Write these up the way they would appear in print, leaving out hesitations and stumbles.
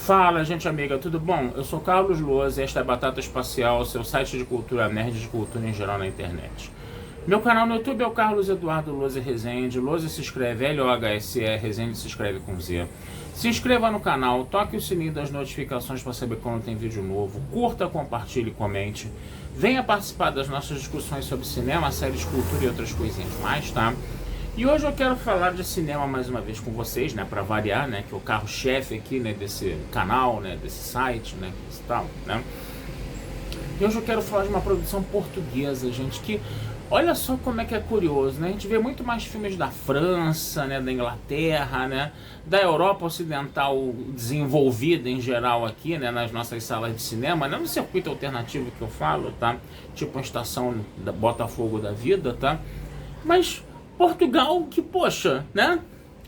Fala, gente amiga, tudo bom? Eu sou Carlos Lousa e esta é Batata Espacial, seu site de cultura nerd, de cultura em geral na internet. Meu canal no YouTube é o Carlos Eduardo Lousa Rezende. Lousa se escreve L-O-H-S-E, Rezende se escreve com Z. Se inscreva no canal, toque o sininho das notificações para saber quando tem vídeo novo, curta, compartilhe e comente. Venha participar das nossas discussões sobre cinema, séries, cultura e outras coisinhas mais, tá? E hoje eu quero falar de cinema mais uma vez com vocês, né, para variar, né, que é o carro-chefe aqui, né, desse canal, né, desse site, né, e tal, né. E hoje eu quero falar de uma produção portuguesa, gente, que olha só como é que é curioso, né, a gente vê muito mais filmes da França, né, da Inglaterra, né, da Europa Ocidental desenvolvida em geral aqui, né, nas nossas salas de cinema, né, no circuito alternativo que eu falo, tá, tipo uma estação da Botafogo da vida, tá, mas Portugal, que, poxa, né?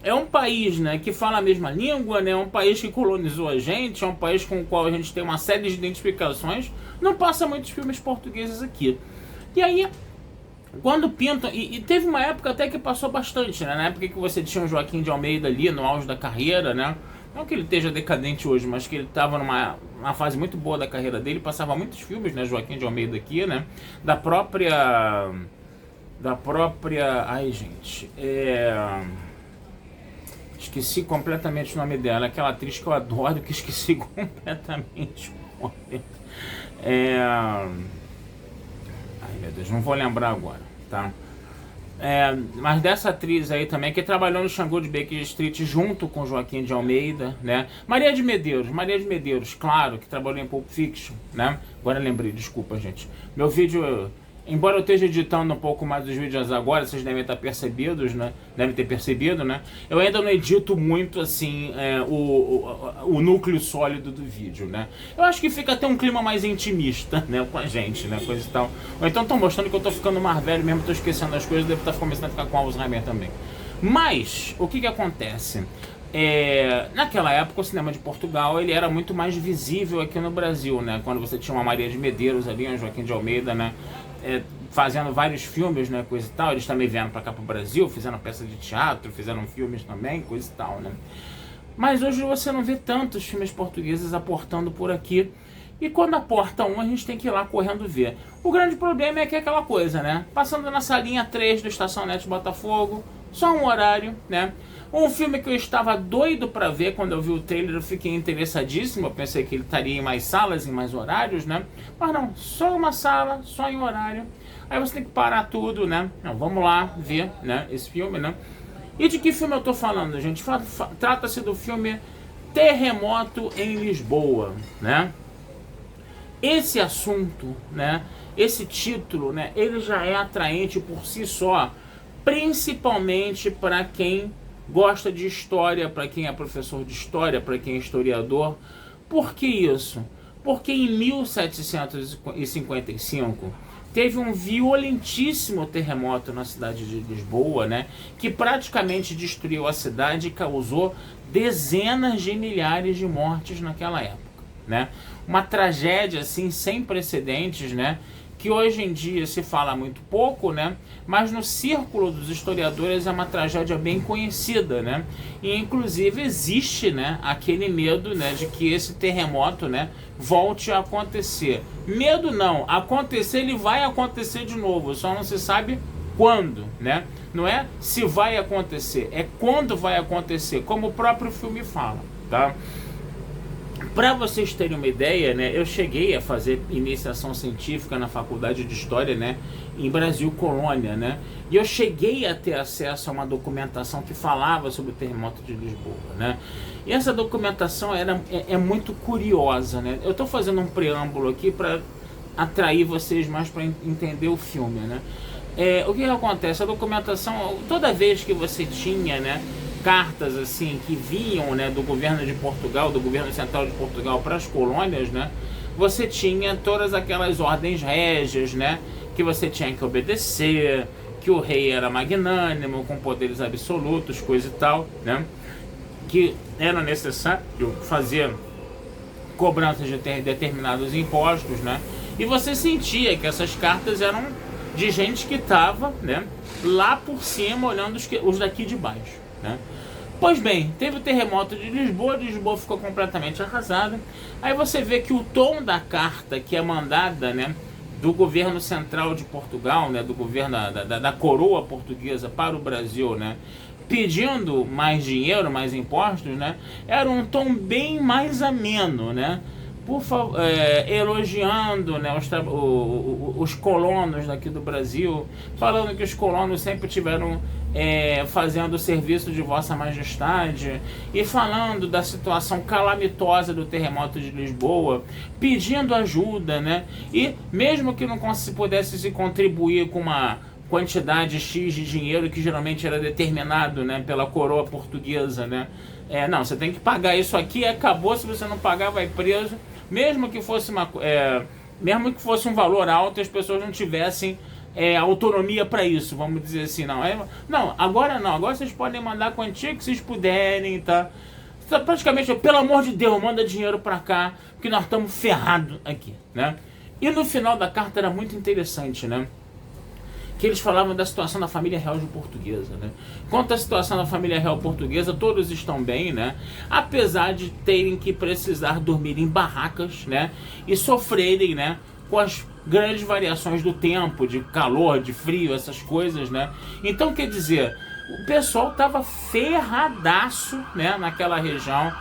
É um país, né, que fala a mesma língua, né? É um país que colonizou a gente, é um país com o qual a gente tem uma série de identificações. Não passa muitos filmes portugueses aqui. E aí, quando pintam... E teve uma época até que passou bastante, né? Na época que você tinha o Joaquim de Almeida ali, no auge da carreira, né? Não que ele esteja decadente hoje, mas que ele estava numa fase muito boa da carreira dele. Passava muitos filmes, né? Joaquim de Almeida aqui, né? Da própria... Ai, gente, esqueci completamente o nome dela, aquela atriz que eu adoro, que esqueci completamente o nome. Ai, meu Deus, não vou lembrar agora, tá? Mas dessa atriz aí também, que trabalhou no Xangô de Baker Street junto com Joaquim de Almeida, né? Maria de Medeiros, claro, que trabalhou em Pulp Fiction, né? Agora lembrei, desculpa, gente. Meu vídeo... Embora eu esteja editando um pouco mais dos vídeos agora, vocês devem ter percebido, né? Eu ainda não edito muito, assim, o núcleo sólido do vídeo, né? Eu acho que fica até um clima mais intimista, né? Com a gente, né? Coisa e tal. Ou então estão mostrando que eu tô ficando mais velho mesmo, tô esquecendo as coisas, devo estar começando a ficar com Alzheimer também. Mas, o que acontece? Naquela época o cinema de Portugal ele era muito mais visível aqui no Brasil, né? Quando você tinha uma Maria de Medeiros ali, um Joaquim de Almeida, né? Fazendo vários filmes, né, coisa e tal. Eles também vieram pra cá pro Brasil, fizeram peça de teatro, fizeram filmes também, coisa e tal, né. Mas hoje você não vê tantos filmes portugueses aportando por aqui. E quando aporta um, a gente tem que ir lá correndo ver. O grande problema é que é aquela coisa, né, passando na salinha 3 do Estação Net Botafogo, só um horário, né. Um filme que eu estava doido pra ver, quando eu vi o trailer eu fiquei interessadíssimo, eu pensei que ele estaria em mais salas, em mais horários, né? Mas não, só uma sala, só em horário. Aí você tem que parar tudo, né? Não, vamos lá ver, né, esse filme, né? E de que filme eu tô falando, gente? Trata-se do filme Terremoto em Lisboa, né? Esse assunto, né, esse título, né, ele já é atraente por si só, principalmente para quem gosta de história, para quem é professor de história, para quem é historiador. Por que isso? Porque em 1755 teve um violentíssimo terremoto na cidade de Lisboa, né, que praticamente destruiu a cidade e causou dezenas de milhares de mortes naquela época, né? Uma tragédia assim sem precedentes, né? Que hoje em dia se fala muito pouco, né? Mas no círculo dos historiadores é uma tragédia bem conhecida, né? E inclusive existe, né, aquele medo, né, de que esse terremoto, né, volte a acontecer. Medo não, acontecer ele vai acontecer de novo, só não se sabe quando, né? Não é se vai acontecer, é quando vai acontecer, como o próprio filme fala, tá? Para vocês terem uma ideia, né, eu cheguei a fazer iniciação científica na faculdade de História, né, em Brasil Colônia, né, e eu cheguei a ter acesso a uma documentação que falava sobre o terremoto de Lisboa, né, e essa documentação é muito curiosa, né. Eu estou fazendo um preâmbulo aqui para atrair vocês mais para entender o filme, né. O que acontece? A documentação, toda vez que você tinha, né, cartas assim que vinham, né, do governo de Portugal, do governo central de Portugal para as colônias, né, você tinha todas aquelas ordens régias, né, que você tinha que obedecer, que o rei era magnânimo, com poderes absolutos, coisa e tal, né, que era necessário fazer cobranças de determinados impostos, né, e você sentia que essas cartas eram de gente que estava, né, lá por cima olhando os daqui de baixo, né. Pois bem, teve o terremoto de Lisboa, Lisboa ficou completamente arrasada. Aí você vê que o tom da carta que é mandada, né, do governo central de Portugal, né, do governo da coroa portuguesa para o Brasil, né, pedindo mais dinheiro, mais impostos, né, era um tom bem mais ameno, né, por favor, elogiando, né, os colonos daqui do Brasil, falando que os colonos sempre tiveram fazendo o serviço de Vossa Majestade, e falando da situação calamitosa do terremoto de Lisboa, pedindo ajuda, né, e mesmo que não pudesse se contribuir com uma quantidade X de dinheiro que geralmente era determinado, né, pela coroa portuguesa, né, não, você tem que pagar isso aqui, acabou, se você não pagar vai preso, mesmo que fosse mesmo que fosse um valor alto e as pessoas não tivessem autonomia para isso, vamos dizer assim, não, agora vocês podem mandar a quantia que vocês puderem, tá? Praticamente, pelo amor de Deus, manda dinheiro para cá, porque nós estamos ferrados aqui, né? E no final da carta era muito interessante, né? Que eles falavam da situação da família real portuguesa, né? Quanto à situação da família real portuguesa, todos estão bem, né? Apesar de terem que precisar dormir em barracas, né? E sofrerem, né, com as grandes variações do tempo, de calor, de frio, essas coisas, né? Então, quer dizer, o pessoal tava ferradaço, né, naquela região.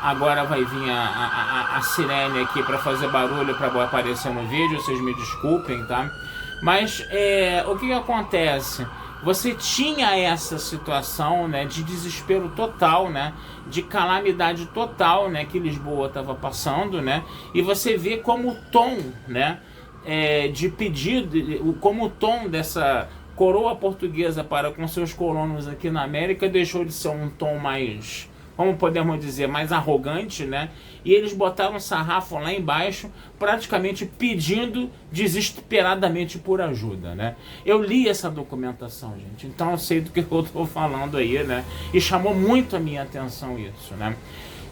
Agora vai vir a sirene aqui para fazer barulho para aparecer no vídeo, vocês me desculpem, tá? Mas o que acontece? Você tinha essa situação, né, de desespero total, né, de calamidade total, né, que Lisboa estava passando, né, e você vê como o tom, né, de pedido, como o tom dessa coroa portuguesa para com seus colonos aqui na América deixou de ser um tom mais, como podemos dizer, mais arrogante, né? E eles botaram um sarrafo lá embaixo, praticamente pedindo desesperadamente por ajuda, né? Eu li essa documentação, gente, então eu sei do que eu estou falando aí, né? E chamou muito a minha atenção isso, né?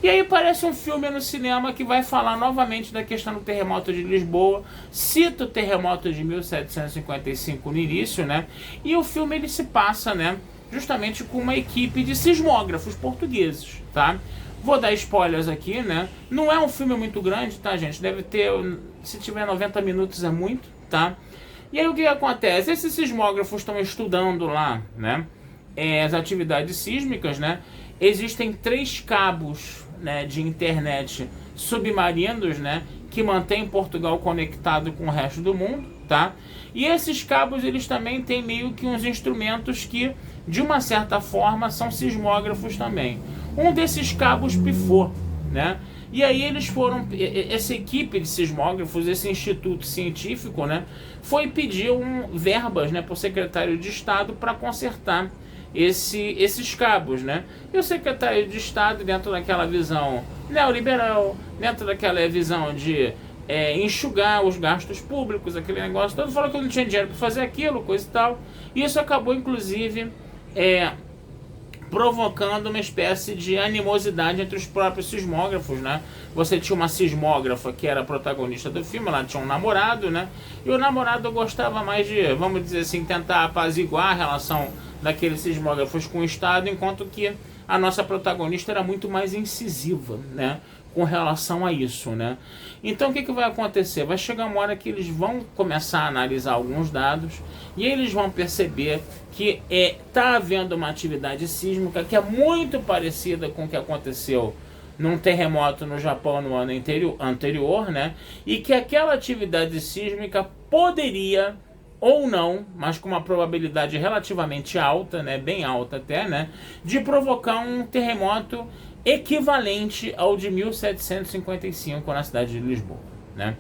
E aí parece um filme no cinema que vai falar novamente da questão do terremoto de Lisboa, cita o terremoto de 1755 no início, né? E o filme ele se passa, né, justamente com uma equipe de sismógrafos portugueses, tá? Vou dar spoilers aqui, né? Não é um filme muito grande, tá, gente? Deve ter, se tiver 90 minutos é muito, tá? E aí o que acontece? Esses sismógrafos estão estudando lá, né, as atividades sísmicas, né? Existem 3 cabos, né, de internet submarinos, né, que mantêm Portugal conectado com o resto do mundo, tá? E esses cabos, eles também têm meio que uns instrumentos que, de uma certa forma, são sismógrafos também. Um desses cabos pifou, né? E aí eles foram, essa equipe de sismógrafos, esse instituto científico, né, foi pedir verbas, né, para o secretário de Estado para consertar esses cabos, né? E o secretário de Estado, dentro daquela visão neoliberal, dentro daquela visão de enxugar os gastos públicos, aquele negócio todo, falou que não tinha dinheiro para fazer aquilo, coisa e tal. E isso acabou, inclusive, provocando uma espécie de animosidade entre os próprios sismógrafos, né? Você tinha uma sismógrafa que era a protagonista do filme, ela tinha um namorado, né? E o namorado gostava mais de, vamos dizer assim, tentar apaziguar a relação daqueles sismógrafos com o Estado, enquanto que a nossa protagonista era muito mais incisiva, né, com relação a isso, né? Então o que vai acontecer? Vai chegar uma hora que eles vão começar a analisar alguns dados e eles vão perceber que está havendo uma atividade sísmica que é muito parecida com o que aconteceu num terremoto no Japão no ano anterior, né? E que aquela atividade sísmica poderia, ou não, mas com uma probabilidade relativamente alta, né, bem alta até, né, de provocar um terremoto equivalente ao de 1755 na cidade de Lisboa, né?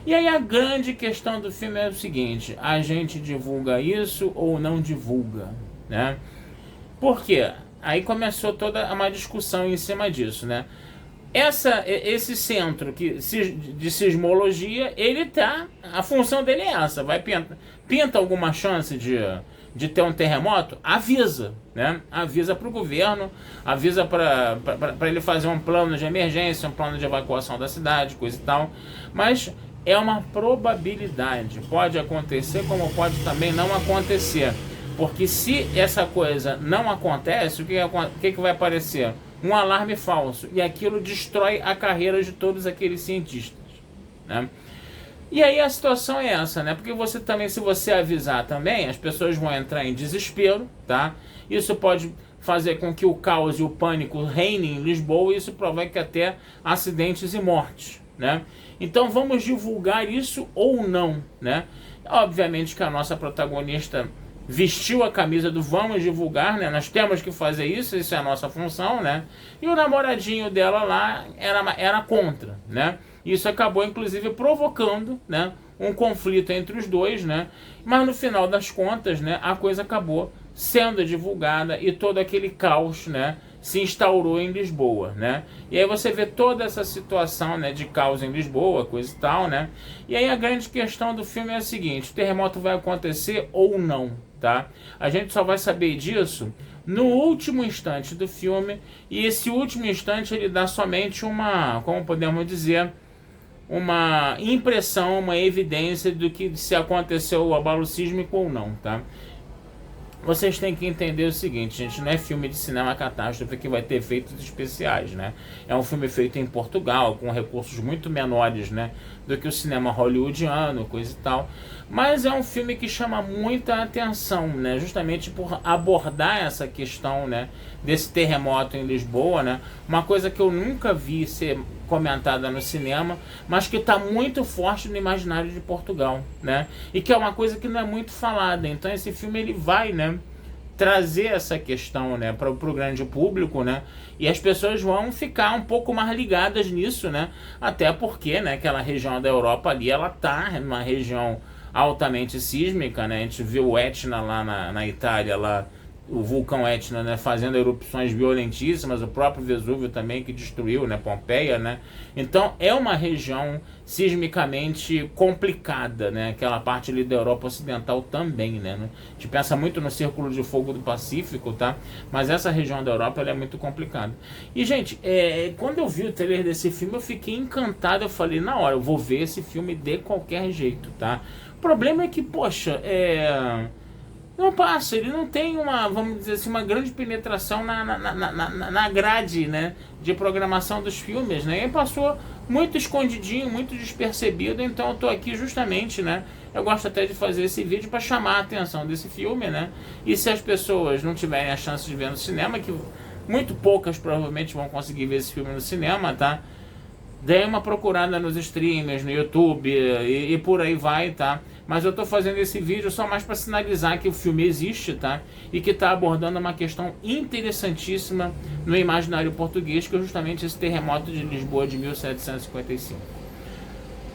E aí a grande questão do filme é o seguinte: a gente divulga isso ou não divulga, né? Por quê? Aí começou toda uma discussão em cima disso, né? Esse centro de sismologia, a função dele é essa, pinta alguma chance de ter um terremoto, avisa, né? Avisa para o governo, avisa para ele fazer um plano de emergência, um plano de evacuação da cidade, coisa e tal, mas é uma probabilidade, pode acontecer como pode também não acontecer, Porque se essa coisa não acontece, o que vai aparecer? Um alarme falso. E aquilo destrói a carreira de todos aqueles cientistas, né? E aí a situação é essa, né? Porque você também, se você avisar também, as pessoas vão entrar em desespero, tá? Isso pode fazer com que o caos e o pânico reinem em Lisboa e isso provoque até acidentes e mortes, né? Então vamos divulgar isso ou não, né? Obviamente que a nossa protagonista vestiu a camisa do vamos divulgar, né? Nós temos que fazer isso, isso é a nossa função, né? E o namoradinho dela lá era contra, né? Isso acabou, inclusive, provocando, né, um conflito entre os dois, né? Mas no final das contas, né, a coisa acabou sendo divulgada e todo aquele caos, né, se instaurou em Lisboa, né? E aí você vê toda essa situação, né, de caos em Lisboa, coisa e tal, né? E aí a grande questão do filme é a seguinte: o terremoto vai acontecer ou não, tá? A gente só vai saber disso no último instante do filme, e esse último instante ele dá somente uma, como podemos dizer, uma impressão, uma evidência do que se aconteceu o abalo sísmico ou não, tá? Vocês têm que entender o seguinte, gente, não é filme de cinema catástrofe que vai ter efeitos especiais, né? É um filme feito em Portugal, com recursos muito menores, né, do que o cinema hollywoodiano, coisa e tal. Mas é um filme que chama muita atenção, né, justamente por abordar essa questão, né, desse terremoto em Lisboa, né? Uma coisa que eu nunca vi ser comentada no cinema, mas que está muito forte no imaginário de Portugal, né? E que é uma coisa que não é muito falada. Então esse filme ele vai, né, trazer essa questão, né, para o grande público, né? E as pessoas vão ficar um pouco mais ligadas nisso, né? Até porque, né, aquela região da Europa ali, ela tá numa região altamente sísmica, né? A gente viu o Etna lá na Itália, lá o vulcão Etna, né, fazendo erupções violentíssimas, o próprio Vesúvio também que destruiu, né, Pompeia, né? Então é uma região sismicamente complicada, né? Aquela parte ali da Europa Ocidental também, né? A gente pensa muito no Círculo de Fogo do Pacífico, tá? Mas essa região da Europa ela é muito complicada. E, gente, quando eu vi o trailer desse filme, eu fiquei encantado. Eu falei, na hora, eu vou ver esse filme de qualquer jeito, tá? O problema é que, poxa, não passa, ele não tem uma, vamos dizer assim, uma grande penetração na grade, né, de programação dos filmes, né? Ele passou muito escondidinho, muito despercebido, então eu tô aqui justamente, né, eu gosto até de fazer esse vídeo para chamar a atenção desse filme, né? E se as pessoas não tiverem a chance de ver no cinema, que muito poucas provavelmente vão conseguir ver esse filme no cinema, tá? Dê uma procurada nos streamers, no YouTube e por aí vai, tá? Mas eu tô fazendo esse vídeo só mais para sinalizar que o filme existe, tá? E que tá abordando uma questão interessantíssima no imaginário português, que é justamente esse terremoto de Lisboa de 1755.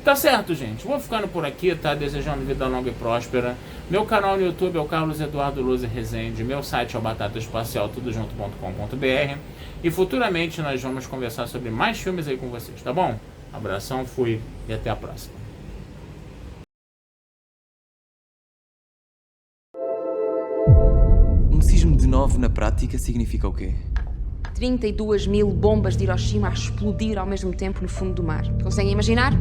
Tá certo, gente? Vou ficando por aqui, tá? Desejando vida longa e próspera. Meu canal no YouTube é o Carlos Eduardo Luzi Rezende. Meu site é o batataespacial.tudojunto.com.br. E futuramente nós vamos conversar sobre mais filmes aí com vocês, tá bom? Abração, fui e até a próxima. Um sismo de 9 na prática significa o quê? 32.000 bombas de Hiroshima a explodir ao mesmo tempo no fundo do mar. Conseguem imaginar?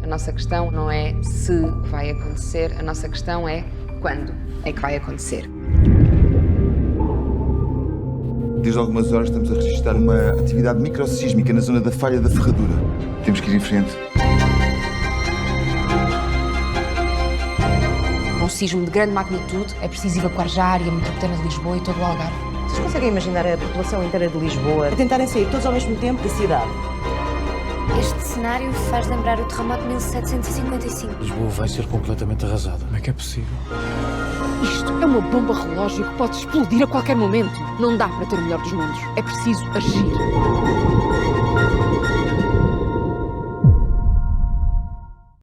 A nossa questão não é se vai acontecer, a nossa questão é quando é que vai acontecer. Desde algumas horas estamos a registrar uma atividade microsísmica na zona da falha da ferradura. Temos que ir em frente. Um sismo de grande magnitude, é preciso evacuar já a área metropolitana de Lisboa e todo o Algarve. Vocês conseguem imaginar a população inteira de Lisboa a tentarem sair todos ao mesmo tempo da cidade? Este cenário faz lembrar o terremoto de 1755. Lisboa vai ser completamente arrasada. Como é que é possível? Isto é uma bomba relógio que pode explodir a qualquer momento. Não dá para ter o melhor dos mundos. É preciso agir.